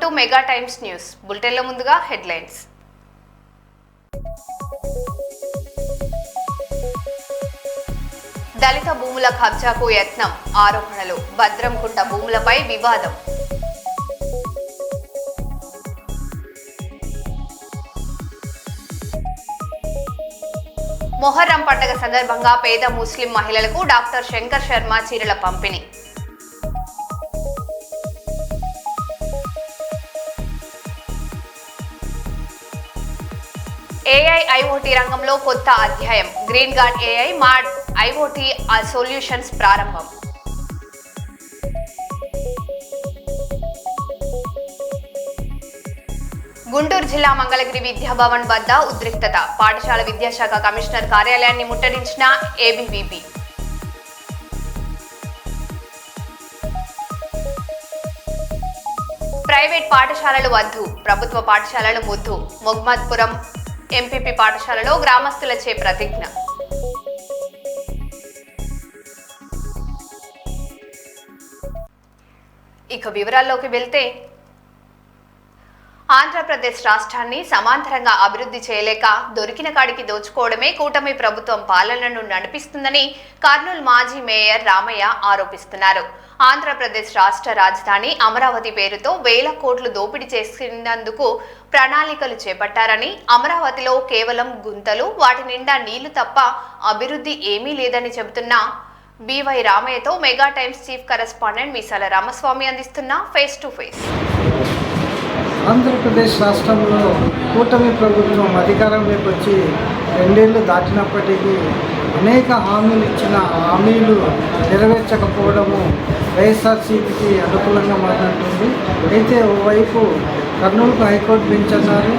To mega times news బులెటిన్లో ముందుగా headlines. దళిత భూముల కబ్జాకు యత్నం, ఆరోపణలు, భద్రంకుంట భూములపై వివాదం. మొహర్రం పండుగ సందర్భంగా పేద ముస్లిం మహిళలకు డాక్టర్ శంకర్ శర్మ చీరల పంపిణీ. ఏఐ ఐఓటీ రంగంలో కొత్త అధ్యాయం, green guard AI mod IoT solutions ప్రారంభం. గుంటూరు జిల్లా మంగళగిరి విద్యాభవన్ వద్ద ఉద్రిక్తత, పాఠశాల విద్యాశాఖ కమిషనర్ కార్యాలయాన్ని ముట్టడించిన ఏబీవీపీ. ప్రైవేట్ పాఠశాలలు వద్దు, ప్రభుత్వ పాఠశాలలు ముద్దు, మొహమ్మద్పురం ఎంపీపీ పాఠశాలలో గ్రామస్తులచే ప్రతిజ్ఞ. ఇక వివరాల్లోకి వెళ్తే, ఆంధ్రప్రదేశ్ రాష్ట్రాన్ని సమాంతరంగా అభివృద్ధి చేయలేక దొరికిన కాడికి దోచుకోవడమే కూటమి ప్రభుత్వం పాలనను నడిపిస్తుందని కర్నూలు మాజీ మేయర్ రామయ్య ఆరోపిస్తున్నారు. ఆంధ్రప్రదేశ్ రాష్ట్ర రాజధాని అమరావతి పేరుతో వేల కోట్లు దోపిడీ చేసినందుకు ప్రణాళికలు చేపట్టారని, అమరావతిలో కేవలం గుంతలు, వాటి నిండా నీళ్లు తప్ప అభివృద్ధి ఏమీ లేదని చెబుతున్న బివై రామయ్యతో Mega Times chief correspondent Meesala Ramaswamy అందిస్తున్న ఫేస్ టు ఫేస్. ఆంధ్రప్రదేశ్ రాష్ట్రంలో కూటమి ప్రభుత్వం అధికారంలోకి వచ్చి 2 ఏళ్ళు దాటినప్పటికీ అనేక హామీలు ఇచ్చిన హామీలు నెరవేర్చకపోవడము వైఎస్ఆర్సీపీకి అనుకూలంగా మాట్లాడుతుంది. అయితే ఓవైపు కర్నూలుకు హైకోర్టు బెంచ్ అన్నారు.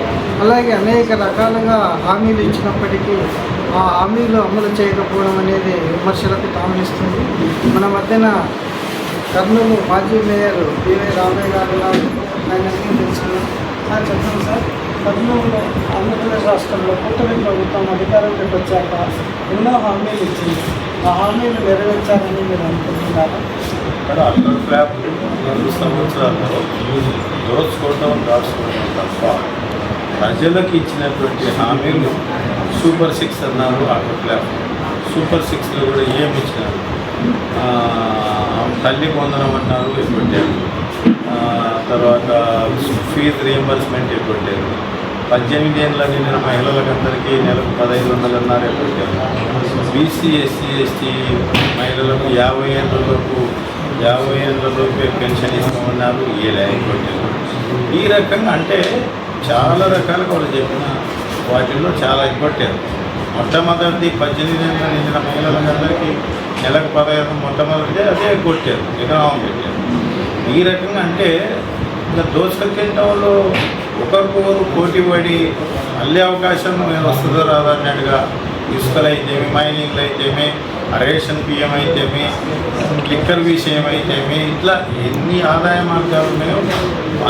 అలాగే అనేక రకాలుగా హామీలు ఇచ్చినప్పటికీ ఆ హామీలు అమలు చేయకపోవడం అనేది విమర్శలకు తావిస్తుంది. మన మధ్యన కర్నూలు మాజీ మేయర్ బివై రామయ్య గారు ఆయనకి తెలుసుకున్నాం. చెప్పండి సార్, కర్నూలులో ఆంధ్రప్రదేశ్ రాష్ట్రంలో కూటమి ప్రభుత్వం అధికారంలోకి వచ్చాక ఎన్నో హామీలు ఇచ్చింది. ఆ హామీలు నెరవేర్చాలని మీరు అనుకుంటున్నారా? ఇక్కడ అండర్ ఫ్లాప్ 2 సంవత్సరాల్లో దోచుకోవడం దాచుకోవడం తప్ప ప్రజలకు ఇచ్చినటువంటి హామీలు సూపర్ 6 అన్నారు. అండర్ ఫ్లాప్ సూపర్ 6లో కూడా ఏమి ఇచ్చినారు? తల్లి వందనం అన్నారు, ఎగ్గొట్టారు. తర్వాత ఫీజు రియంబర్స్మెంట్ ఎగ్గొట్టారు. 18 ఏళ్ళ నిండిన మహిళలకందరికీ నెలకు 1500 అన్నారు, ఎగ్గొట్టారు. బీసీ ఎస్సీ ఎస్టీ మహిళలకు 50 ఏళ్ళలోపే పెన్షన్ ఇస్తామన్నారు, ఎగ్గొట్టారు. ఈ రకంగా అంటే చాలా రకాలుగా వాళ్ళు చెప్పిన వాటిల్లో చాలా ఎగ్గొట్టారు. మొట్టమొదటిది 18 ఏళ్ళ నిండిన మహిళలందరికీ నెలకు 15 మొట్టమొదటిదే అదే కొట్టారు, విగ్రహం పెట్టారు. ఈ రకంగా అంటే ఇంకా దోచుకెళ్ళటంలో ఒకరికొకరు పోటీ పడి మళ్ళీ అవకాశం వస్తుందో రాదన్నట్టుగా ఇసుకలు అయితేమి, మైనింగ్లు అయితేమి, రేషన్ బియ్యం అయితేమి, లిక్కర్ విషయం అయితేమి, ఇట్లా ఎన్ని ఆదాయ మార్గాలు ఉన్నాయో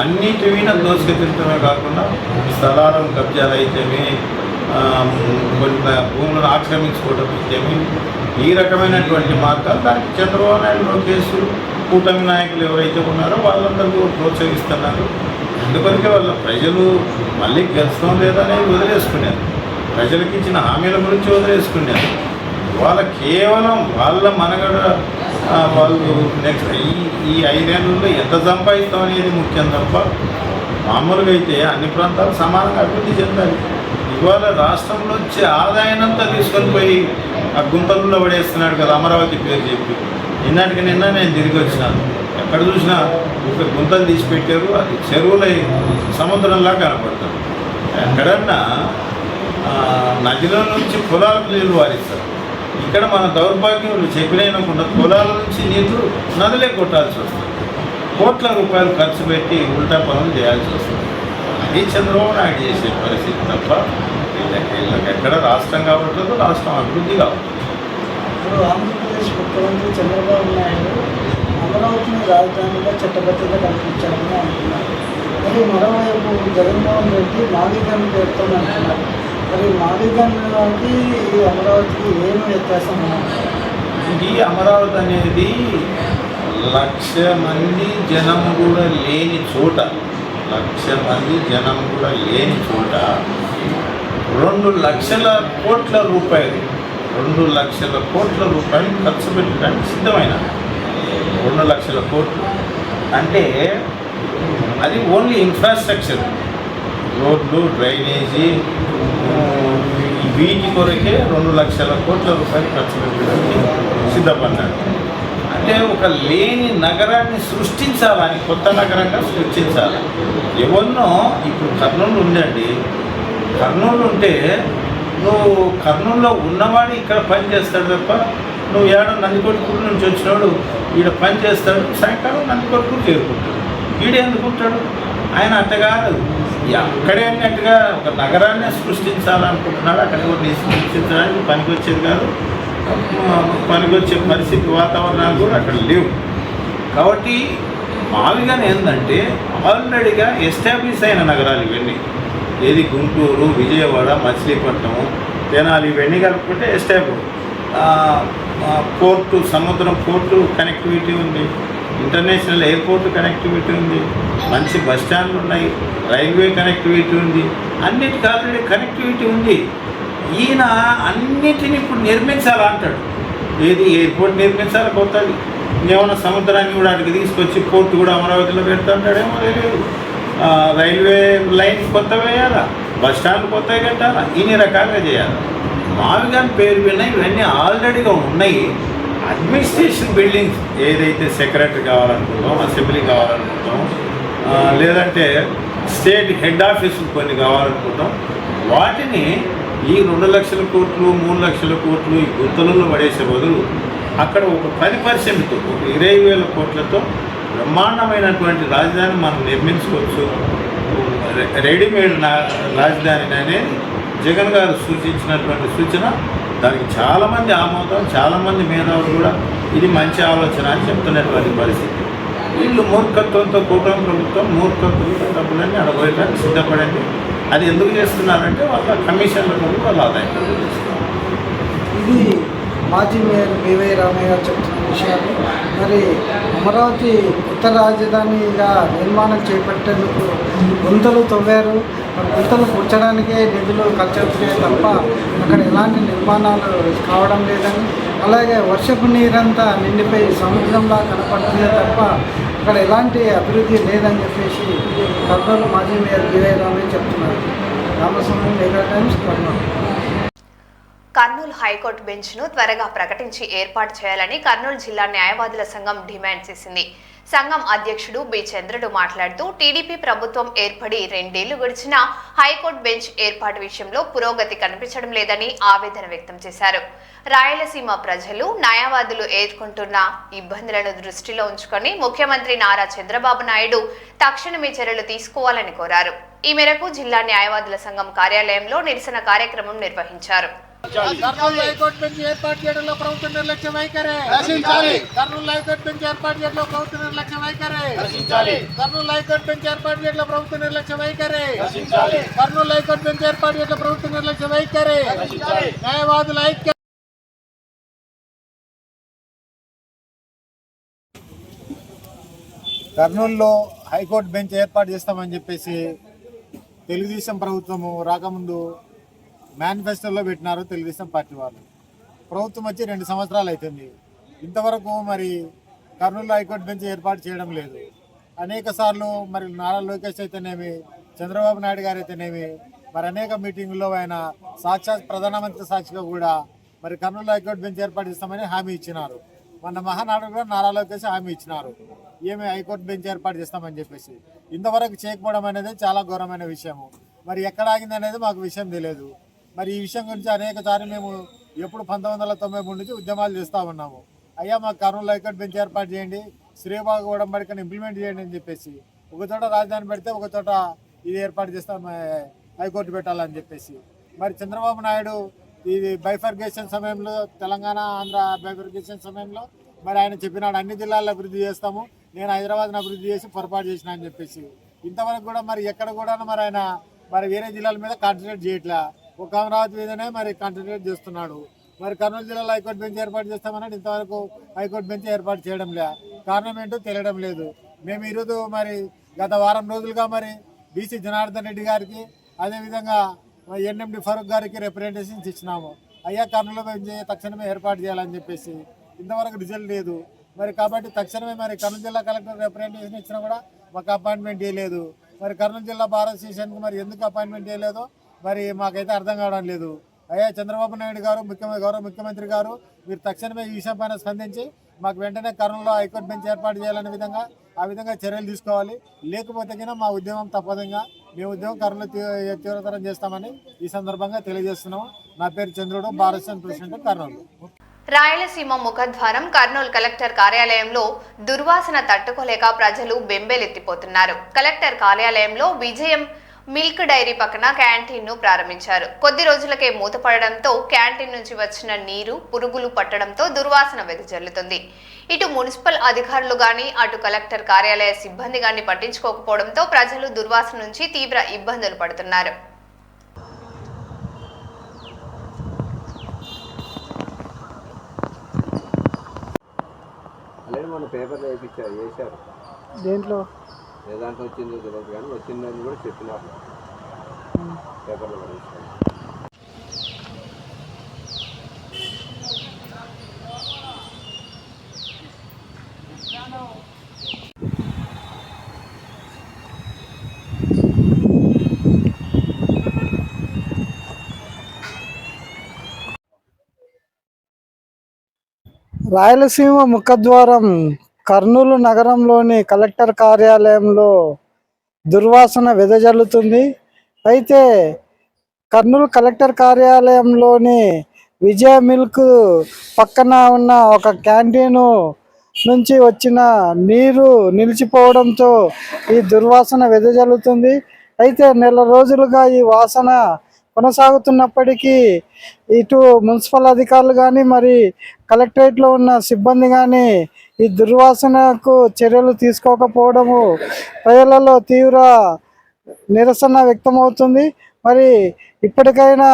అన్నిటి మీద దోచుకెళ్ళటమే కాకుండా స్థలాలను కబ్జాలు అయితేమి, కొన్ని భూములను ఆక్రమించుకోవడం అయితేమి, ఈ రకమైనటువంటి మార్గాలు దానికి చంద్రబాబు నాయుడు, లోకేష్, కూటమి నాయకులు ఎవరైతే ఉన్నారో వాళ్ళందరూ ప్రోత్సహిస్తున్నారు. అందుకొరకే వాళ్ళ ప్రజలు మళ్ళీ గెలుస్తాం లేదనేది వదిలేసుకున్నారు. ప్రజలకు ఇచ్చిన హామీల గురించి వదిలేసుకున్నారు. వాళ్ళ కేవలం వాళ్ళ మనగడ వాళ్ళు నెక్స్ట్ ఈ 5 ఏళ్ళలో ఎంత సంపాదిస్తాం అనేది ముఖ్యం తప్ప మామూలుగా అయితే అన్ని ప్రాంతాలు సమానంగా అభివృద్ధి చెందాలి. ఇవాళ రాష్ట్రంలో వచ్చే ఆదాయానంతా తీసుకొని పోయి ఆ గుంతలలో పడేస్తున్నాడు కదా, అమరావతి పేరు చెప్పి. నిన్న నేను తిరిగి వచ్చినాను. ఎక్కడ చూసినా ఒక గుంతలు తీసి పెట్టారు, అది చెరువుల సముద్రంలా కనపడుతుంది. ఎక్కడన్నా నదిలో నుంచి పొలాలకు నీళ్ళు వారిస్తారు. ఇక్కడ మన దౌర్భాగ్యం చెప్పినకుండా పొలాల నుంచి నీళ్లు నదిలే కొట్టాల్సి వస్తుంది. కోట్ల రూపాయలు ఖర్చు పెట్టి ఉల్టా పనులు చేయాల్సి వస్తుంది. అది చంద్రబాబు నాయుడు చేసే పరిస్థితి తప్ప వీళ్ళకి ఎక్కడ రాష్ట్రం కావట్లేదు, రాష్ట్రం అభివృద్ధి కావట్లేదు. ఇప్పుడు ఆంధ్రప్రదేశ్ ముఖ్యమంత్రి చంద్రబాబు నాయుడు అమరావతిని రాజధానిగా చట్టబద్ధంగా కల్పించాలని అంటున్నారు. మరి మరోవైపు జగన్మోహన్ రెడ్డి మాదిగన్ పేరుతో అంటున్నారు. మరి మాదిగన్కి ఈ అమరావతికి ఏమి వ్యత్యాసం? ఈ అమరావతి అనేది 1,00,000 మంది జనం కూడా లేని చోట లక్ష మంది జనం కూడా లేని చోట 2,00,00,000 రూపాయలు 2,00,00,000 రూపాయలు ఖర్చు పెట్టడానికి సిద్ధమైన 2,00,00,000 కోట్లు అంటే అది ఓన్లీ ఇన్ఫ్రాస్ట్రక్చర్, రోడ్లు, డ్రైనేజీ, వీటి కొరకే 2,00,00,000 రూపాయలు ఖర్చు పెట్టడానికి సిద్ధపడ్డాడు. అంటే ఒక లేని నగరాన్ని సృష్టించాలని, కొత్త నగరంగా సృష్టించాలి. ఎవరినో ఇప్పుడు కర్నూలు ఉందండి, కర్నూలు ఉంటే నువ్వు కర్నూలులో ఉన్నవాడు ఇక్కడ పని చేస్తాడు తప్ప, నువ్వు ఏడో నందికొట్కూరు నుంచి వచ్చినాడు ఈడ పని చేస్తాడు, సాయంకాలం నందికొట్కూరు చేరుకుంటాడు. ఈడ ఎందుకుంటాడు? ఆయన అట్ట కాదు, అక్కడే అన్నట్టుగా ఒక నగరాన్ని సృష్టించాలనుకుంటున్నాడు. అక్కడ సృష్టించడానికి పనికొచ్చేది కాదు, పనికొచ్చే పరిస్థితి వాతావరణాలు కూడా అక్కడ లేవు. కాబట్టి మామూలుగా ఏంటంటే ఆల్రెడీగా ఎస్టాబ్లిష్ అయిన నగరాలు ఇవన్నీ, ఏది గుంటూరు, విజయవాడ, మచిలీపట్నం, తెనాలి, ఇవన్నీ కలుపుకుంటే ఎస్టాబ్లిష్. పోర్టు, సముద్రం పోర్టు కనెక్టివిటీ ఉంది, ఇంటర్నేషనల్ ఎయిర్పోర్ట్ కనెక్టివిటీ ఉంది, మంచి బస్ స్టాండ్లు ఉన్నాయి, రైల్వే కనెక్టివిటీ ఉంది, అన్నిటికీ ఆల్రెడీ కనెక్టివిటీ ఉంది. ఈయన అన్నిటిని ఇప్పుడు నిర్మించాలంటాడు. ఏది ఎయిర్పోర్ట్ నిర్మించాలి కొత్తది, ఇంకేమన్నా సముద్రాన్ని కూడా అడిగి తీసుకొచ్చి పోర్టు కూడా అమరావతిలో పెడతాంటాడేమో తెలియదు. రైల్వే లైన్ కొత్త వేయాలా, బస్ స్టాండ్ కొత్తగా కట్టాలా, ఇన్ని రకాలుగా చేయాలి. మామూలుగా పేరు విన్నాయి, ఇవన్నీ ఆల్రెడీగా ఉన్నాయి. అడ్మినిస్ట్రేషన్ బిల్డింగ్స్ ఏదైతే సెక్రటరీ కావాలనుకుంటాం, అసెంబ్లీ కావాలనుకుంటాం, లేదంటే స్టేట్ హెడ్ ఆఫీసులు కొన్ని కావాలనుకుంటాం, వాటిని ఈ 2,00,00,000 కోట్లు, 3,00,000 కోట్లు ఈ గుత్తలలో పడేసే బదులు అక్కడ ఒక 10%తో, ఒక 20,000 కోట్లతో బ్రహ్మాండమైనటువంటి రాజధాని మనం నిర్మించుకోవచ్చు. రెడీమేడ్ రాజధాని అనేది జగన్ గారు సూచించినటువంటి సూచన. దానికి చాలామంది ఆమోదం, చాలామంది మేధావులు కూడా ఇది మంచి ఆలోచన అని చెప్తున్నటువంటి పరిస్థితి. వీళ్ళు మూర్ఖత్వంతో, కూటమి ప్రభుత్వం మూర్ఖత్వంతో డబ్బులన్నీ అడగడానికి సిద్ధపడండి. అది ఎందుకు చేస్తున్నారంటే వాళ్ళ కమిషన్ల కొరకు వాళ్ళ ఆదాయం చేస్తున్నారు. ఇది మాజీ మేయర్ బివై రామయ్య గారు చెప్తున్న విషయాలు. మరి అమరావతి కొత్త రాజధానిగా నిర్మాణం చేపట్టేందుకు గుంతలు తవ్వారు. గుంతలు పుచ్చడానికే నిధులు ఖర్చు అవుతున్నాయి తప్ప అక్కడ ఎలాంటి నిర్మాణాలు కావడం లేదని, అలాగే వర్షపు నీరంతా నిండిపోయి సముద్రంలా కనపడుతుందే తప్ప అక్కడ ఎలాంటి అభివృద్ధి లేదని చెప్పేసి కర్నూలు మాజీ మేయర్ బివై రామయ్య చెప్తున్నారు. Ramaswamy, Mega Times, Kurnool. Kurnool high court బెంచ్ను త్వరగా ప్రకటించి ఏర్పాటు చేయాలని కర్నూలు జిల్లా న్యాయవాదుల సంఘం డిమాండ్ చేసింది. సంఘం అధ్యక్షుడు బి చంద్రుడు మాట్లాడుతూ టీడీపీ ప్రభుత్వం ఏర్పడి 2 ఏళ్లు గడిచినా హైకోర్టు బెంచ్ ఏర్పాటు విషయంలో పురోగతి కనిపించడం లేదని ఆవేదన వ్యక్తం చేశారు. రాయలసీమ ప్రజలు, న్యాయవాదులు ఎదుర్కొంటున్న ఇబ్బందులను దృష్టిలో ఉంచుకొని ముఖ్యమంత్రి నారా చంద్రబాబు నాయుడు తక్షణమే చర్యలు తీసుకోవాలని కోరారు. ఈ మేరకు జిల్లా న్యాయవాదుల సంఘం కార్యాలయంలో నిరసన కార్యక్రమం నిర్వహించారు. కర్నూలు హైకోర్టు బెంచ్ ఏర్పాటు చేయడంలో ప్రభుత్వ నిర్లక్ష్య వైఖరి రక్షించాలి. కర్నూలు హైకోర్టు బెంచ్ ఏర్పాటు చేయడంలో ప్రభుత్వ నిర్లక్ష్య వైఖరి రక్షించాలి. కర్నూలు హైకోర్టు బెంచ్ ఏర్పాటు చేయడంలో ప్రభుత్వ నిర్లక్ష్య వైఖరి రక్షించాలి. కర్నూలు హైకోర్టు బెంచ్ ఏర్పాటు చేయడంలో ప్రభుత్వ నిర్లక్ష్య వైఖరి రక్షించాలి. న్యాయవాదుల ఐక్య కర్నూలులో హైకోర్టు బెంచ్ ఏర్పాటు చేస్తామని చెప్పేసి తెలుగుదేశం ప్రభుత్వము రాకముందు మేనిఫెస్టోలో పెట్టినారు తెలుగుదేశం పార్టీ వాళ్ళు. ప్రభుత్వం వచ్చి 2 సంవత్సరాలు అవుతుంది. ఇంతవరకు మరి కర్నూలు హైకోర్టు బెంచ్ ఏర్పాటు చేయడం లేదు. అనేక సార్లు మరి నారా లోకేష్ అయితేనేమి, చంద్రబాబు నాయుడు గారు అయితేనేమి మరి అనేక మీటింగుల్లో ఆయన సాక్షాత్ ప్రధానమంత్రి సాక్షిగా కూడా మరి కర్నూలు హైకోర్టు బెంచ్ ఏర్పాటు చేస్తామని హామీ ఇచ్చినారు. మొన్న మహానాడు కూడా నారా లోకేష్ హామీ ఇచ్చినారు, ఏమి హైకోర్టు బెంచ్ ఏర్పాటు చేస్తామని చెప్పేసి. ఇంతవరకు చేయకపోవడం అనేది చాలా ఘోరమైన విషయము. మరి ఎక్కడ ఆగింది అనేది మాకు విషయం తెలియదు. మరి ఈ విషయం గురించి అనేక సార్లు మేము ఎప్పుడు 1993 నుంచి ఉద్యమాలు చేస్తూ ఉన్నాము. అయ్యా మాకు కర్నూలు హైకోర్టు బెంచ్ ఏర్పాటు చేయండి, శ్రీబాగ్ ఉడంబడికను ఇంప్లిమెంట్ చేయండి అని చెప్పేసి. ఒక చోట రాజధాని పెడితే ఒక చోట ఇది ఏర్పాటు చేస్తాం, హైకోర్టు పెట్టాలని చెప్పేసి. మరి చంద్రబాబు నాయుడు ఇది బైఫర్గేషన్ సమయంలో, తెలంగాణ ఆంధ్ర బైఫర్గేషన్ సమయంలో మరి ఆయన చెప్పినాడు అన్ని జిల్లాల్లో అభివృద్ధి చేస్తాము, నేను హైదరాబాద్ని అభివృద్ధి చేసి పొరపాటు చేసిన అని చెప్పేసి. ఇంతవరకు కూడా మరి ఎక్కడ కూడా మరి ఆయన మరి వేరే జిల్లాల మీద కాన్సన్ట్రేట్ చేయట్లే, ఒక అమరావతి మీదనే మరి కాన్సన్ట్రేట్ చేస్తున్నాడు. మరి కర్నూలు జిల్లాలో హైకోర్టు బెంచ్ ఏర్పాటు చేస్తామని ఇంతవరకు హైకోర్టు బెంచ్ ఏర్పాటు చేయడం లే. కారణం ఏంటో తెలియడం లేదు. మేము ఈరోజు మరి గత వారం రోజులుగా మరి బీసీ జనార్దన్ రెడ్డి గారికి అదేవిధంగా ఎన్ఎండి ఫరూక్ గారికి రిప్రజెంటేషన్స్ ఇచ్చినాము. అయ్యా కర్నూలు తక్షణమే ఏర్పాటు చేయాలని చెప్పేసి ఇంతవరకు రిజల్ట్ లేదు. మరి కాబట్టి తక్షణమే మరి కర్నూలు జిల్లా కలెక్టర్ రిప్రజెంటేషన్ ఇచ్చినా కూడా మాకు అపాయింట్మెంట్ చేయలేదు. మరి కర్నూలు జిల్లా బార్ అసోసియేషన్కి మరి ఎందుకు అపాయింట్మెంట్ చేయలేదో మరి మాకైతే అర్థం కావడం లేదు. అయ్యా చంద్రబాబు నాయుడు గారు గౌరవ ముఖ్యమంత్రి గారు మీరు తక్షణమే ఈ విషయం పైన స్పందించి మాకు వెంటనే కర్నూలులో హైకోర్టు బెంచ్ ఏర్పాటు చేయాలనే విధంగా చర్యలు తీసుకోవాలి. లేకపోతే కన్నా మా ఉద్యమం తప్పదంగా మేము ఉద్యమం కర్నూలు తీవ్రతరం చేస్తామని ఈ సందర్భంగా తెలియజేస్తున్నాం. నా పేరు చంద్రుడు, bar association president, Kurnool. Rayalaseema ముఖద్వారం కర్నూలు కలెక్టర్ కార్యాలయంలో దుర్వాసన తట్టుకోలేక ప్రజలు బెంబేలెత్తిపోతున్నారు. కలెక్టర్ కార్యాలయంలో విజయం మిల్క్ డైరీ పక్కన క్యాంటీన్ ను ప్రారంభించారు. కొద్ది రోజులకే మూతపడడంతో క్యాంటీన్ నుంచి వచ్చిన నీరు పురుగులు పట్టడంతో దుర్వాసన వెదజల్లుతుంది. ఇటు మున్సిపల్ అధికారులు గాని అటు కలెక్టర్ కార్యాలయ సిబ్బంది గాని పట్టించుకోకపోవడంతో ప్రజలు దుర్వాసన నుంచి తీవ్ర ఇబ్బందులు పడుతున్నారు. మన పేపర్లో వేశారు దేంట్లో ఏ దాంట్లో వచ్చిందో తెలియదు కానీ వచ్చిందని కూడా చెప్పినారు పేపర్లో పడేసారు. రాయలసీమ ముఖద్వారం కర్నూలు నగరంలోని కలెక్టర్ కార్యాలయంలో దుర్వాసన వెదజల్లుతుంది. అయితే కర్నూలు కలెక్టర్ కార్యాలయంలోని విజయ మిల్క్ పక్కన ఉన్న ఒక క్యాంటీను నుంచి వచ్చిన నీరు నిలిచిపోవడంతో ఈ దుర్వాసన వెదజల్లుతుంది. అయితే నెల రోజులుగా ఈ వాసన కొనసాగుతున్నప్పటికీ ఇటు మున్సిపల్ అధికారులు కానీ మరి కలెక్టరేట్లో ఉన్న సిబ్బంది కానీ ఈ దుర్వాసనకు చర్యలు తీసుకోకపోవడము ప్రజలలో తీవ్ర నిరసన వ్యక్తమవుతుంది. మరి ఇప్పటికైనా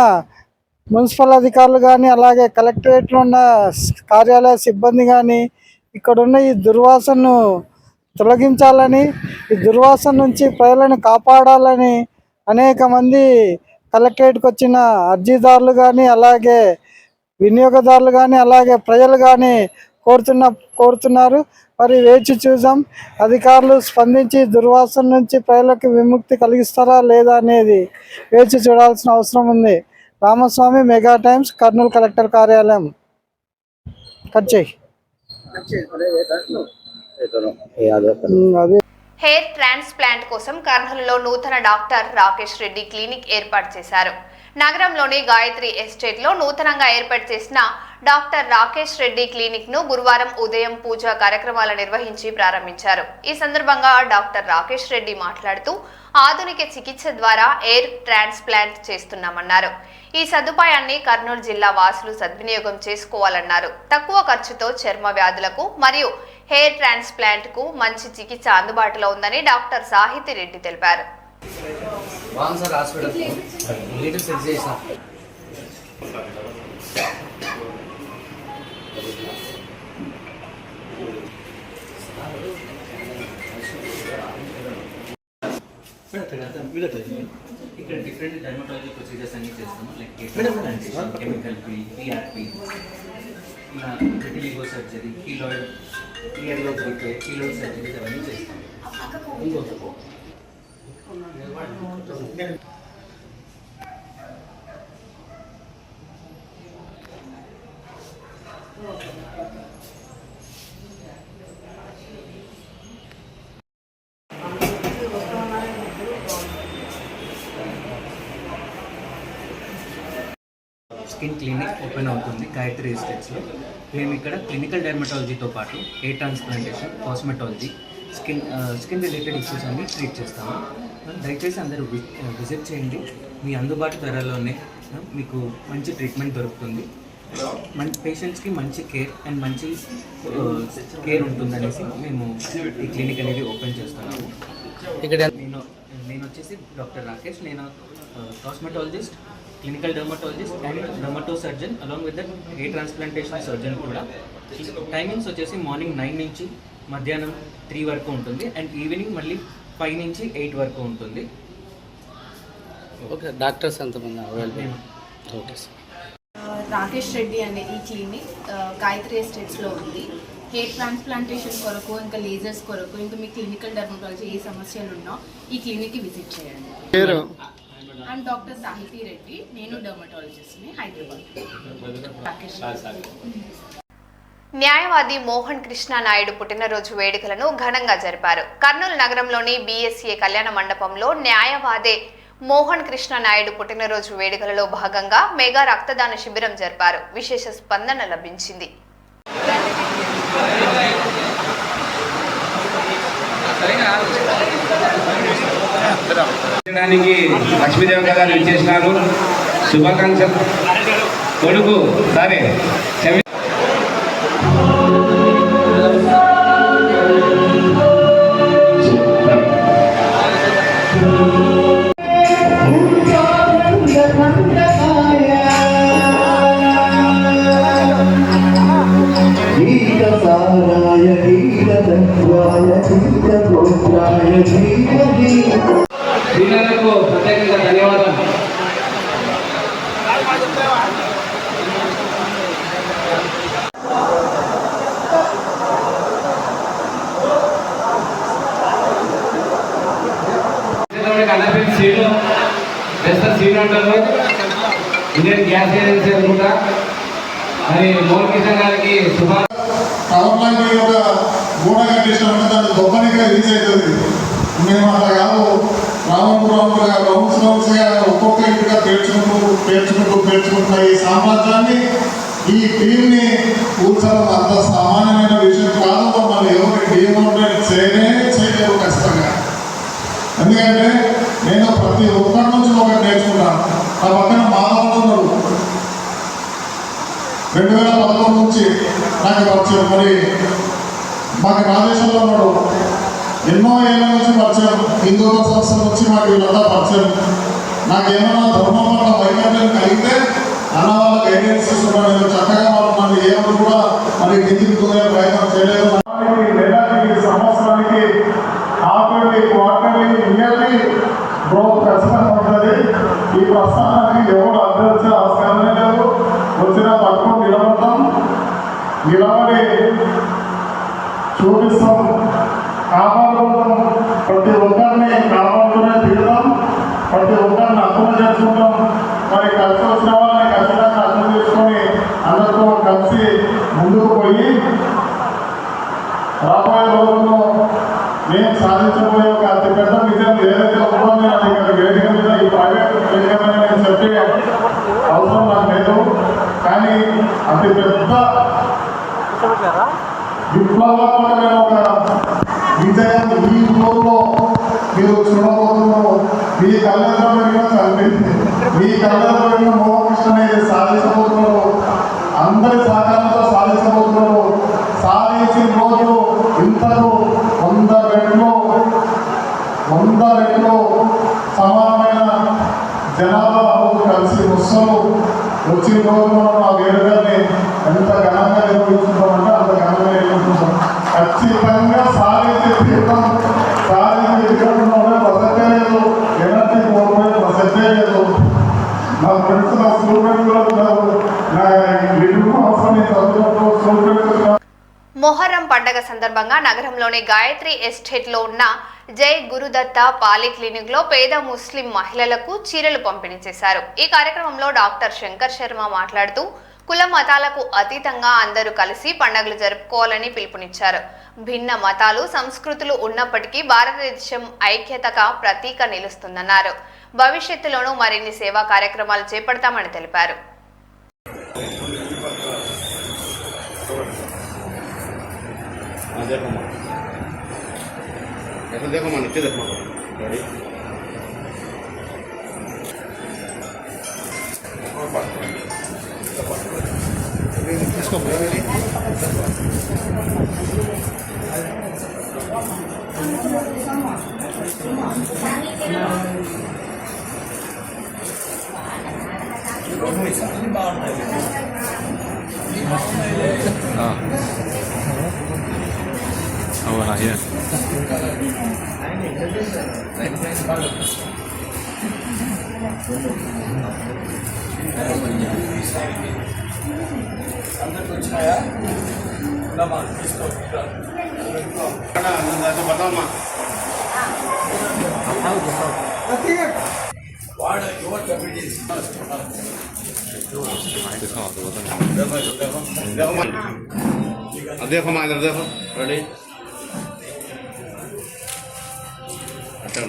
మున్సిపల్ అధికారులు కానీ అలాగే కలెక్టరేట్లో ఉన్న కార్యాలయ సిబ్బంది కానీ ఇక్కడున్న ఈ దుర్వాసనను తొలగించాలని, ఈ దుర్వాసన నుంచి ప్రజలను కాపాడాలని అనేక మంది కలెక్టరేట్కి వచ్చిన అర్జీదారులు కానీ అలాగే వినియోగదారులు కానీ అలాగే ప్రజలు కానీ కోరుతున్నారు. మరి వేచి చూద్దాం, అధికారులు స్పందించి దుర్వాసన నుంచి ప్రజలకు విముక్తి కలిగిస్తారా లేదా అనేది వేచి చూడాల్సిన అవసరం ఉంది. Ramaswamy, Mega Times, Kurnool collector కార్యాలయం. కట్ చేయి. అదే హెయిర్ ట్రాన్స్ప్లాంట్ కోసం కర్నూలులో నూతన డాక్టర్ రాకేష్ రెడ్డి క్లినిక్ ఏర్పాటు చేశారు. నగరంలోని గాయత్రి ఎస్టేట్ లో నూతనంగా ఏర్పాటు చేసిన డాక్టర్ రాకేష్ రెడ్డి క్లినిక్ ను గురువారం ఉదయం పూజా కార్యక్రమాలు నిర్వహించి ప్రారంభించారు. ఈ సందర్భంగా డాక్టర్ రాకేష్ రెడ్డి మాట్లాడుతూ ఆధునిక చికిత్స ద్వారా హెయిర్ ట్రాన్స్ప్లాంట్ చేస్తున్నామన్నారు. ఈ సదుపాయాన్ని కర్నూలు జిల్లా వాసులు సద్వినియోగం చేసుకోవాలన్నారు. తక్కువ ఖర్చుతో చర్మ వ్యాధులకు మరియు హెయిర్ ట్రాన్స్ప్లాంట్ కు మంచి చికిత్స అందుబాటులో ఉందని డాక్టర్ సాహితి రెడ్డి తెలిపారు. ఇక్కడ డిఫరెంట్ డర్మటాలజీ ప్రొసీజర్స్ అన్ని చేస్తాము. లైక్ కెమికల్ పీల్, పిఆర్పి, ఇలా విటిలిగో సర్జరీ, కీలాయిడ్, ఇయర్లో రిపేర్, కీలాయిడ్ సర్జరీస్ అవన్నీ చేస్తాము. స్కిన్ క్లినిక్ ఓపెన్ అవుతుంది గాయత్రి ఎస్టేట్స్లో. మేము ఇక్కడ క్లినికల్ డెర్మటాలజీతో పాటు hair transplantation, cosmetology, skin related issues అన్ని ట్రీట్ చేస్తాము. దయచేసి అందరూ విజిట్ చేయండి. మీ అందుబాటు ధరలోనే మీకు మంచి ట్రీట్మెంట్ దొరుకుతుంది. పేషెంట్స్కి మంచి కేర్ అండ్ మంచి కేర్ ఉంటుందనేసి మేము ఈ క్లినిక్ అనేది ఓపెన్ చేస్తున్నాము. ఇక్కడ నేను వచ్చేసి డాక్టర్ రాకేష్. నేను cosmetologist, clinical dermatologist and dermato surgeon along with the hair transplantation surgeon కూడా. టైమింగ్స్ వచ్చేసి మార్నింగ్ 9 నుంచి మధ్యాహ్నం 3 వరకు ఉంటుంది అండ్ ఈవినింగ్ మళ్ళీ 5 నుంచి 8 వరకు ఉంటుంది. ఓకే, డాక్టర్స్ ఎంతమంది available? Okay sir. Rakesh Reddy అనే ఈ క్లినిక్ గాయత్రి ఎస్టేట్స్లో ఉంది. హెయిర్ ట్రాన్స్ప్లాంటేషన్ కొరకు, ఇంకా లేజర్స్ కొరకు, ఇంకా మీ క్లినికల్ డెర్మటాలజీ ఏ సమస్యలు ఉన్నా ఈ క్లినిక్కి విజిట్ చేయండి. అండ్ డాక్టర్ సాహితీ రెడ్డి, నేను డెర్మటాలజిస్ట్ని, హైదరాబాద్. రాకేష్ న్యాయవాది మోహన్ కృష్ణ నాయుడు పుట్టినరోజు వేడుకలను ఘనంగా జరిపారు. కర్నూలు నగరంలోని BSA కళ్యాణ మండపంలో న్యాయవాదే మోహన్ కృష్ణ నాయుడు పుట్టినరోజు వేడుకలలో భాగంగా మెగా రక్తదాన శిబిరం జరిపారు. విశేష స్పందన లభించింది. లక్ష్మీదేవి గారు ఇచ్చేసినారు. శుభాకాంక్షలు. కొడుకు సరే పిల్లలకు ప్రత్యేకంగా ధన్యవాదాలు. అన్నపేరు సీను, బెస్టర్ సీను అంటారు, ఇండియన్ గ్యాస్ ఏజెన్సీ అనుకుంటా. మరి మోహన్ కిషన్ గారికి టౌన్లోకి ఒక గోడ కట్టించడం అంటే దాన్ని గొప్పనిగా రీచ్ అవుతుంది. మేము అట్లా కాదు, రౌండ్స్గా ఒక్కొక్క ఇంటిగా పేర్చుకుంటున్న ఈ సామ్రాజ్యాన్ని, ఈ టీంని కూర్చోవడం అంత సామాన్యమైన విషయం కాదు. మమ్మల్ని ఎవరికి డిమోటివేట్ చేయలేవు ఖచ్చితంగా. ఎందుకంటే నేను ప్రతి ఒక్కరి నుంచి ఒకటి నేర్చుకుంటాను. నా పక్కన మాధవుడు 2011 నుంచి నాకు పరిచయం. మరి మాకు రాజేశ్వరంలో ఉన్నాడు, ఎన్నో ఏళ్ళ నుంచి పరిచయం. హిందూత్వ సంస్థ నుంచి మాకు వీళ్ళంతా పరిచయం. నాకు ఏమన్నా ధర్మం వల్ల వైకల్యం కలిగితే అన్న వాళ్ళ గైడెన్స్ ఇస్తున్నాను. నేను చక్కగా వాళ్ళు మన ఏమని కూడా మరి దిద్దుకునే ప్రయత్నం చేయలేదు. నెలకి, సంవత్సరానికి, హాఫ్లీ, క్వార్టర్లీ, ఇయర్లీ గ్రోత్ ఖచ్చితంగా ఉంటుంది. ఈ ప్రస్థానానికి ఎవరు అభ్యర్థించే ఆస్కారమే లేదు. వచ్చిన తక్కువ నిలబడతాం, నిలబడి చూపిస్తాం, కాపాడుకుంటాం. ప్రతి ఒక్కరిని కాపాడుతూనే దిగుతాం, ప్రతి ఒక్కరిని అర్థం చేసుకుంటాం. మరి కలిసి వచ్చిన వాళ్ళని ఖచ్చితంగా అర్థం చేసుకొని అందరితో కలిసి ముందుకు పోయి రాబోయే రోజుల్లో మేము సాధించబోయే ఒక అతిపెద్ద విజయం ఏదైతే ఉందో అది ఇక్కడ వేదిక మీద ఈ ప్రైవేట్ వేదిక మీద నేను చెప్పే అవసరం నాకు లేదు. కానీ అతి పెద్ద విప్లవాత్మకమైన ఒక విజయం ఈ ఊళ్ళో మీరు చూడబోతున్నారు. మీ కళ్ళలో పెరిగిన చనిపోయింది, మీ కళ్ళలో పెరిగిన మోహకృష్ణ సాధించబోతున్నారు. అందరి సహకారంతో సాధించబోతున్నారు. సాధించిన రోజు ఇంతకు 100 రెట్లు సమానమైన జనాభా కలిసి వస్తారు. వచ్చిన రోజు మనం ఆ వేడుకల్ని ఎంత ఘనంగా నిర్వహించుకుంటామంటే అంత ఘనంగా నిర్వహించుకుంటాం. ఖచ్చితంగా సాధించే తీర్థం, సాధించే తీర్థంలోనే ప్రసక్తే లేదు, ఎనర్జీ కోల్పోయే ప్రసక్తే లేదు. నా ఫ్రెండ్స్, నా స్కూల్ ఫ్రెండ్స్ కూడా ఉన్నారు. నా ఇంటికి అవసరం నేను చదువుకుంటూ స్కూల్ ఫ్రెండ్స్. మొహర్రం పండగ సందర్భంగా నగరంలోని గాయత్రి ఎస్టేట్లో ఉన్న జై గురుదత్త పాలిక్లినిక్లో పేద ముస్లిం మహిళలకు చీరలు పంపిణీ చేశారు. ఈ కార్యక్రమంలో డాక్టర్ శంకర్ శర్మ మాట్లాడుతూ కుల మతాలకు అతీతంగా అందరూ కలిసి పండుగలు జరుపుకోవాలని పిలుపునిచ్చారు. భిన్న మతాలు, సంస్కృతులు ఉన్నప్పటికీ భారతదేశం ఐక్యతగా ప్రతీక నిలుస్తుందన్నారు. భవిష్యత్తులోనూ మరిన్ని సేవా కార్యక్రమాలు చేపడతామని తెలిపారు. देखो मन नीचे देखो रेडी इसको देखो माँ इधर देखो रेडी अच्छा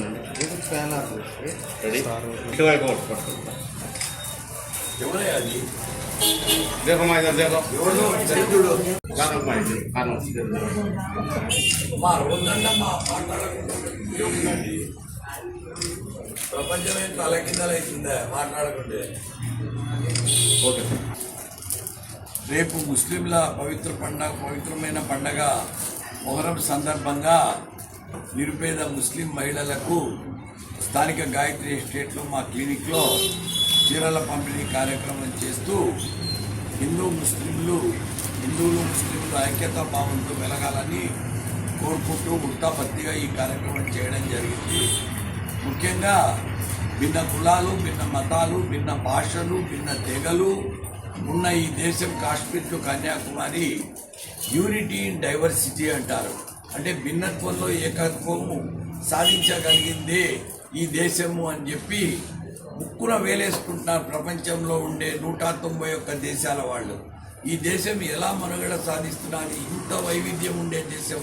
रेडी देखो माँ इधर देखो ప్రపంచమే తలకిందలైతుందా మాట్లాడకుంటే. ఓకే రేపు ముస్లింల పవిత్రమైన పండగ మొహరం సందర్భంగా నిరుపేద ముస్లిం మహిళలకు స్థానిక గాయత్రి ఎస్టేట్లో మా క్లినిక్లో చీరల పంపిణీ కార్యక్రమం చేస్తూ హిందువులు ముస్లింలు ఐక్యతా భావంతో వెలగాలని కోరుకుంటూ వృత్తాపత్తిగా ఈ కార్యక్రమం చేయడం జరిగింది. ముఖ్యంగా భిన్న కులాలు, భిన్న మతాలు, భిన్న భాషలు, భిన్న తెగలు ఉన్న ఈ దేశం Kashmir to Kanyakumari unity in diversity అంటారు. అంటే భిన్నత్వంలో ఏకత్వము సాధించగలిగిందే ఈ దేశము అని చెప్పి ముక్కున వేలేసుకుంటున్నారు ప్రపంచంలో ఉండే 191 దేశాల వాళ్ళు. ఈ దేశం ఎలా మనుగడ సాధిస్తున్నది, ఇంత వైవిధ్యం ఉండే దేశం.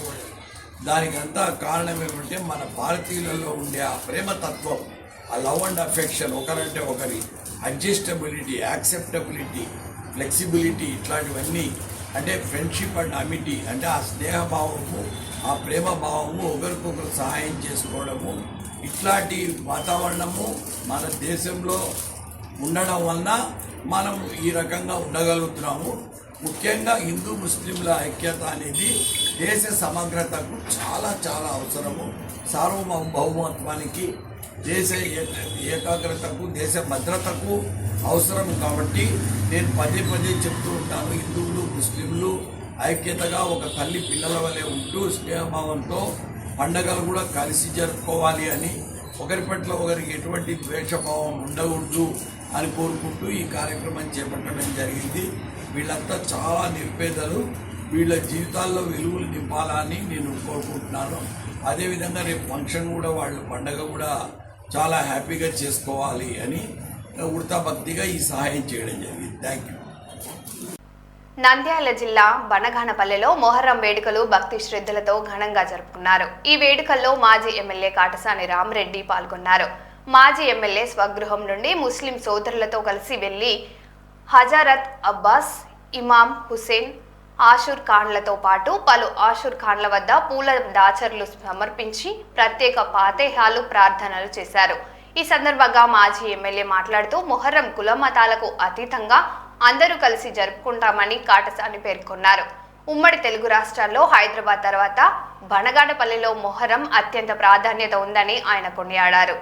దానికంతా కారణం ఏమంటే మన భారతీయులలో ఉండే ఆ ప్రేమతత్వం, ఆ లవ్ అండ్ అఫెక్షన్, ఒకరంటే ఒకరి అడ్జస్టబిలిటీ, యాక్సెప్టబిలిటీ, ఫ్లెక్సిబిలిటీ, ఇట్లాంటివన్నీ. అంటే ఫ్రెండ్షిప్ అండ్ అమిటీ, అంటే ఆ స్నేహభావము, ఆ ప్రేమ భావము, ఒకరికొకరు సహాయం చేసుకోవడము, ఇట్లాంటి వాతావరణము మన దేశంలో ఉండడం వలన మనం ఈ రకంగా ఉండగలుగుతున్నాము. ముఖ్యంగా హిందూ ముస్లింల ఐక్యత అనేది దేశ సమగ్రతకు చాలా చాలా అవసరము. సార్వభౌమత్వానికి, దేశ ఏకాగ్రతకు, దేశ భద్రతకు అవసరం. కాబట్టి నేను పదే చెప్తూ ఉంటాను, హిందువులు ముస్లింలు ఐక్యతగా ఒక తల్లి పిల్లల వలె ఉంటూ స్నేహభావంతో పండగలు కూడా కలిసి జరుపుకోవాలి అని, ఒకరి పట్ల ఒకరికి ఎటువంటి ద్వేషభావం ఉండకూడదు అని కోరుకుంటూ ఈ కార్యక్రమం చేపట్టడం జరిగింది. వీళ్ళంతా చాలా నిరుపేదలు, వీళ్ళ జీవితాల్లో వెలుగులు నింపాలని నేను కోరుకుంటున్నాను. అదేవిధంగా రేపు ఫంక్షన్ కూడా, వాళ్ళు పండగ కూడా చాలా హ్యాపీగా చేసుకోవాలి అని ఉడతాభక్తిగా ఈ సహాయం చేయడం జరిగింది. Thank you. నంద్యాల జిల్లా బనగానపల్లెలో మొహర్రం వేడుకలు భక్తి శ్రద్ధలతో ఘనంగా జరుపుకున్నారు. ఈ వేడుకల్లో మాజీ ఎమ్మెల్యే కాటసాని రామరెడ్డి పాల్గొన్నారు. మాజీ ఎమ్మెల్యే స్వగృహం నుండి ముస్లిం సోదరులతో కలిసి వెళ్లి హజరత్ అబ్బాస్, ఇమాం హుసేన్, ఆషూర్ ఖాన్లతో పాటు పలు ఆషూర్ ఖాన్ల వద్ద పూల దాచర్లు సమర్పించి ప్రత్యేక ఫాతిహాలు, ప్రార్థనలు చేశారు. ఈ సందర్భంగా మాజీ ఎమ్మెల్యే మాట్లాడుతూ మొహర్రం కుల మతాలకు అతీతంగా అందరూ కలిసి జరుపుకుంటామని కాటసాని పేర్కొన్నారు. ఉమ్మడి తెలుగు రాష్ట్రాల్లో హైదరాబాద్ తర్వాత బనగానపల్లిలో మొహర్రం అత్యంత ప్రాధాన్యత ఉందని ఆయన కొనియాడారు.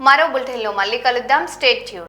మరో బులెటిన్లో మళ్ళీ కలుద్దాం. Stay tune.